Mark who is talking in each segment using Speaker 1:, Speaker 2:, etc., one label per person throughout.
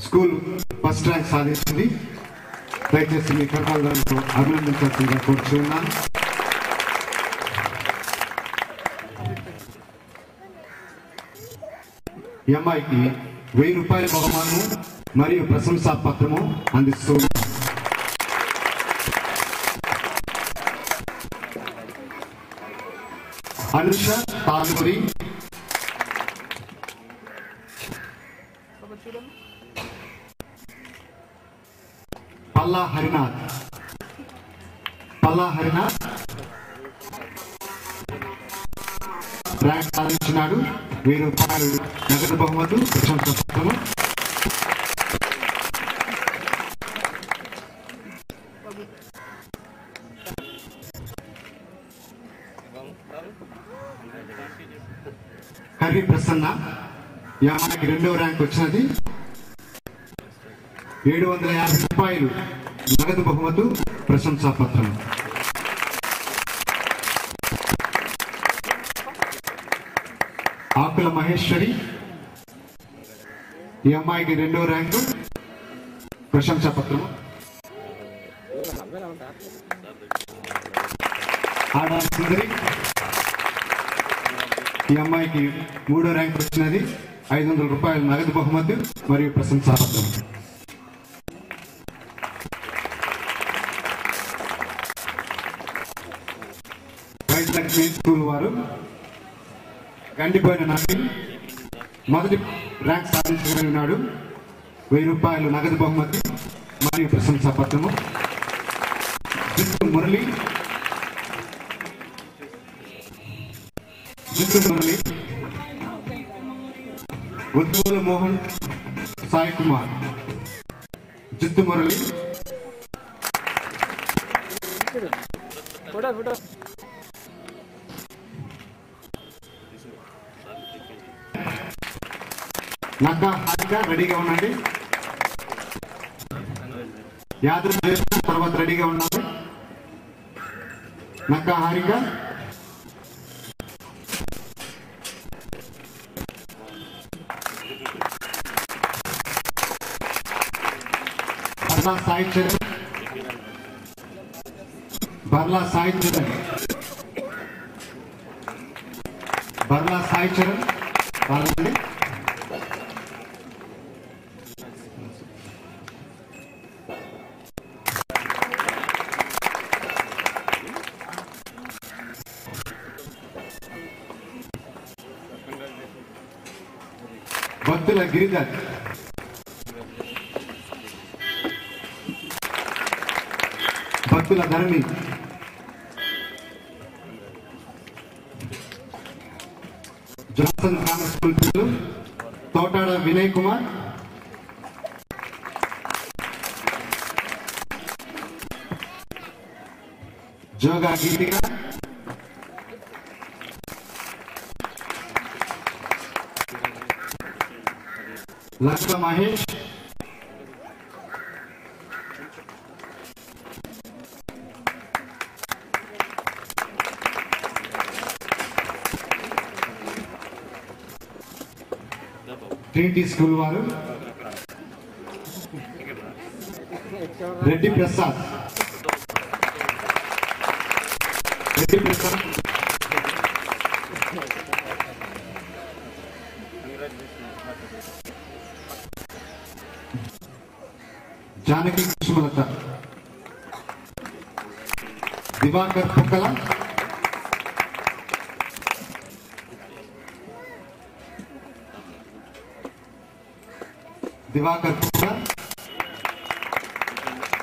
Speaker 1: School first rank సాధించింది. దయచేసి మీ కర్తవ్యాలతో అభినందించాల్సిందిగా కోరుచున్నాను. ఈ అమ్మాయికి 1000 రూపాయల బహుమానము మరియు ప్రశంసా పత్రము అందిస్తూ అనుష తాలూరి, పల్లా హరినాథ్ ర్యాంక్ సాధించినాడు. 1000 రూపాయలు నగదు బహుమతి ప్రశంసా పత్రము. కర్రీ ప్రసన్న, ఈ అమ్మాయికి 2వ ర్యాంక్ వచ్చినది. 750 రూపాయలు నగదు బహుమతి ప్రశంసా పత్రం. ఆకుల మహేశ్వరి, ఈ అమ్మాయికి 2వ ర్యాంకు ప్రశంసా పత్రం. ఆడారి సుందరి, ఈ అమ్మాయికి 3వ ర్యాంక్ వచ్చినది. 500 రూపాయలు నగదు బహుమతి మరియు ప్రశంసా పత్రం. వైద్యలక్ష్మి స్కూల్ వారు గండిపోయిన నవీన్ మొదటి ర్యాంక్ సాధించగలిగి ఉన్నాడు. 1000 రూపాయలు నగదు బహుమతి మరియు ప్రశంసా పత్రము. మురళి, ఉద్యోగుల మోహన్ సాయి కుమార్, జిత్తు మురళి, నక్కా హారిక రెడీగా ఉండండి. యాదవ్ తర్వాత రెడీగా ఉన్నారు. నక్కా హారిక, బర్లా సాయి చరణ్ వాళ్ళండి. భక్తుల గిరిధర్, భక్తుల ధరణి, జాన్సన్ కామర్స్ స్కూల్ పిల్లలు తోటాడ వినయ్ కుమార్, జోగా గీతిక, లక్క మహేష్, ట్రినిటీ స్కూల్ వారు రెడ్డి ప్రసాద్, జానకి కుసుమలత, దివాకర్ పుక్కల,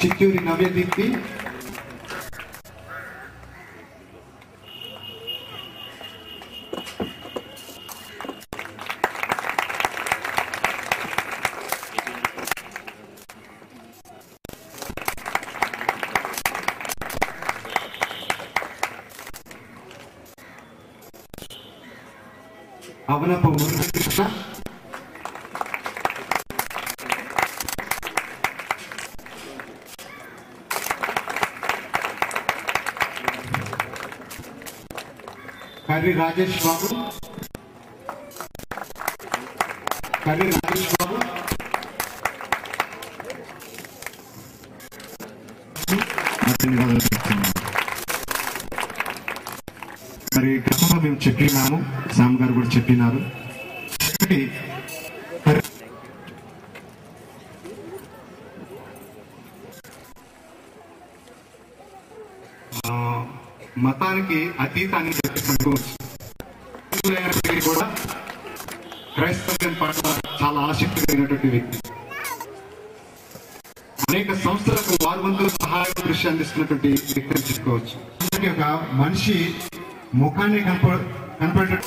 Speaker 1: చిత్తూరి నవ్యదీప్తి, అవనపు మురళీకృష్ణ, కర్రీ రాజేష్ బాబు, మరి గతంలో మేము చెప్పినాము, శ్యామ్ గారు కూడా చెప్పినారు. మతానికి అతీతాన్ని చెప్పేసి కూడా క్రైస్తవ్యం పట్ల చాలా ఆసక్తి కలిగినటువంటి వ్యక్తి. అనేక సంస్థలకు వారు వంతుల సహాయ దృష్టి అందిస్తున్నటువంటి వ్యక్తి అని చెప్పుకోవచ్చు. ఒక మనిషి ముఖాన్ని కనపడే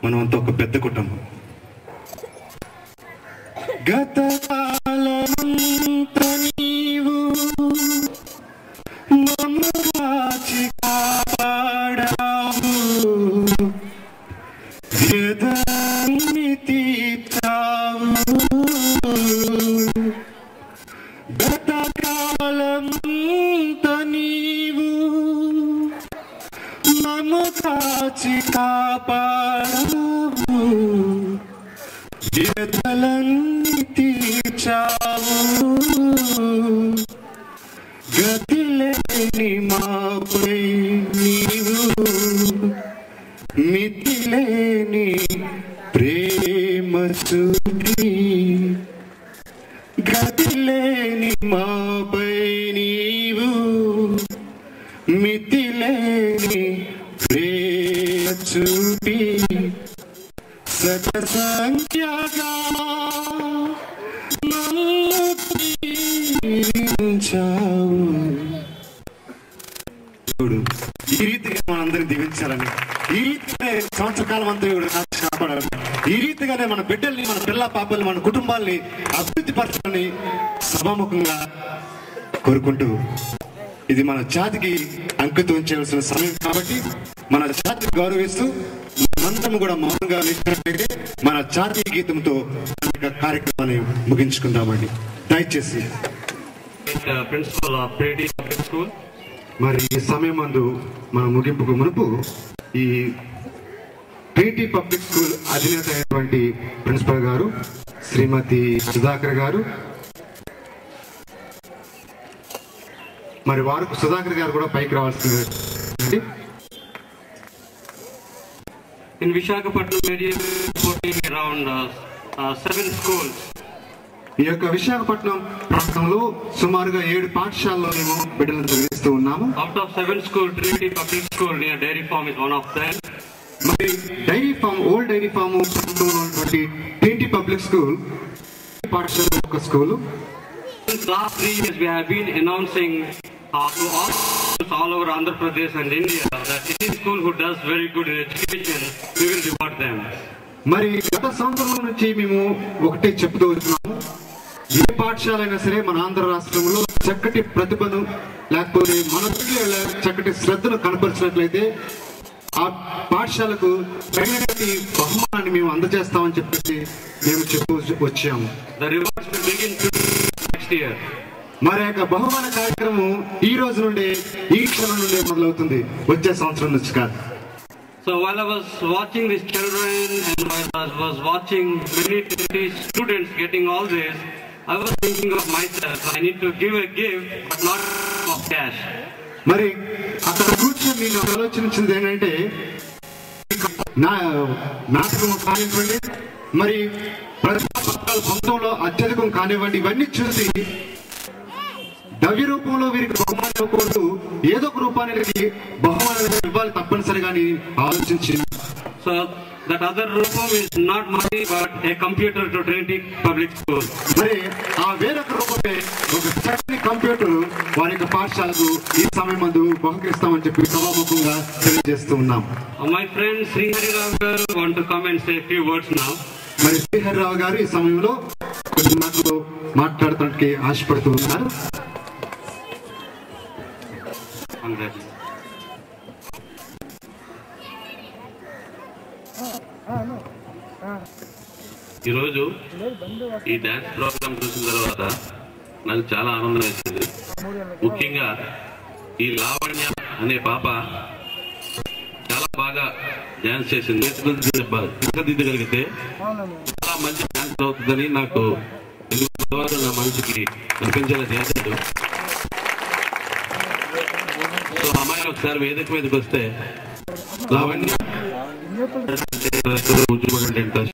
Speaker 1: మనమంతా ఒక పెద్ద కుటుంబం. గతకాలమంత నీవు మమ్ము కాచి కాపాడావు, వ్యధని తీర్చావు. గతకాలమంత నీవు దీవించావు, గతిలేని మాపై నీవు మితిలేని ప్రేమ చూపి, గతిలేని మాపై నీవు మితిలేని ప్రేమ చూపి, సత సంఖ్యగా నన్ను దీవించావు. ఈ రీతిగా మనందరినీ దీవించాలని, ఈ రీతిగానే సంవత్సర కాలం అంతా కాపాడాలని, ఈ రీతిగానే మన బిడ్డల్ని, మన పిల్ల పాపల్ని, మన కుటుంబాల్ని అభివృద్ధి పరచాలని సభాముఖంగా కోరుకుంటూ, ఇది మన జాతికి అంకితం చేయవలసిన సమయం కాబట్టి మన జాతిని గౌరవిస్తూ మనమందరం కూడా మౌనంగా నిలిచినట్లయితే మన జాతీయ గీతంతో కార్యక్రమాన్ని ముగించుకుందామండి. దయచేసి
Speaker 2: principal of pretty public school.
Speaker 1: మరి ఈ సమయం మందు మన ముగింపుకు మునుపు ఈ ప్రేటీ పబ్లిక్ స్కూల్ అధినేత అయినటువంటి ప్రిన్సిపల్ గారు శ్రీమతి సుధాకర్ గారు, మరి వారు సుధాకర్ గారు కూడా పైకి రావాల్సింది.
Speaker 2: In Visakhapatnam area, reporting around 7 schools.
Speaker 1: ఈ యొక్క విశాఖపట్నం ప్రాంతంలో సుమారుగా 7 పాఠశాలలో మేము బిడ్డలను చదివిస్తూ ఉన్నాము.
Speaker 2: Out of 7 schools, Trinity Public School near Dairy Farm is one of them.
Speaker 1: మరి dairy farm, old dairy farm ప్రాంతంలో ఉన్నటువంటి ట్రినిటీ పబ్లిక్ స్కూల్ పాఠశాల ఒక school.
Speaker 2: Since last 3 years, we have been announcing to all over Andhra Pradesh and India that any school who does very good in education, we will reward them.
Speaker 1: మరి గత సంవత్సరం నుంచి మేము ఒకటే చెప్తూ వచ్చినాము, ఏ పాఠశాల అయినా సరే మన ఆంధ్ర రాష్ట్రంలో చక్కటి ప్రతిభను లేకపోతే మన చక్కటి శ్రద్ధను కనపరిచినట్లయితే ఆ పాఠశాలకు తగినటువంటి బహుమానాన్ని మేము అందజేస్తామని చెప్పేసి మేము చెప్తూ వచ్చాము.
Speaker 2: The rewards will begin next year.
Speaker 1: మరి యొక్క బహుమాన కార్యక్రమం ఈ రోజు నుండి, ఈ క్షణం నుండి మొదలవుతుంది, వచ్చే సంవత్సరం నుంచి కాదు.
Speaker 2: So while I was watching these children and while I was watching many students getting all this, I was thinking of myself. I need to give a gift, but not of cash.
Speaker 1: మరి అక్కడ కూర్చొని నేను ఆలోచించింది ఏంటంటే, నాటకం కానివ్వండి, మరి పంతంలో అత్యధికం కానివ్వండి, ఇవన్నీ చూసి ద్రవ్య రూపంలో వీరికి బహుమానం ఇవ్వకూడదు, ఏదో ఒక రూపానికి బహుమానాలు ఇవ్వాలి తప్పనిసరిగా ఆలోచించి,
Speaker 2: సో that other రూపం is not money but a computer to Trinity Public School.
Speaker 1: మరి ఆ వేరొక రూపమే ఒక చక్కని కంప్యూటర్ వారి యొక్క పాఠశాలకు ఈ సమయం మందు బహుకరిస్తామని చెప్పి సభాముఖంగా తెలియజేస్తూ ఉన్నాం.
Speaker 2: My friend Srihariram garu want to come and say a few words now.
Speaker 1: మరి శ్రీహరిరావు గారు ఈ సమయంలో కొంచెం మాటలు మాట్లాడటానికి ఆశపడుతూ ఉన్నారు.
Speaker 2: ఈరోజు ఈ డాన్స్ ప్రోగ్రామ్ చూసిన తర్వాత నాకు చాలా ఆనందం వేసింది. ముఖ్యంగా ఈ లావణ్య అనే పాప చాలా బాగా డాన్స్ చేసింది. తీర్చిదిద్దగలిగితే చాలా మంచి డాన్స్ అవుతుందని నాకు నా మనసుకి అనిపించేలా చేశాడు. సో అమ్మాయి ఒకసారి వేదిక మీదకి వస్తే లావణ్య కూర్చోబడి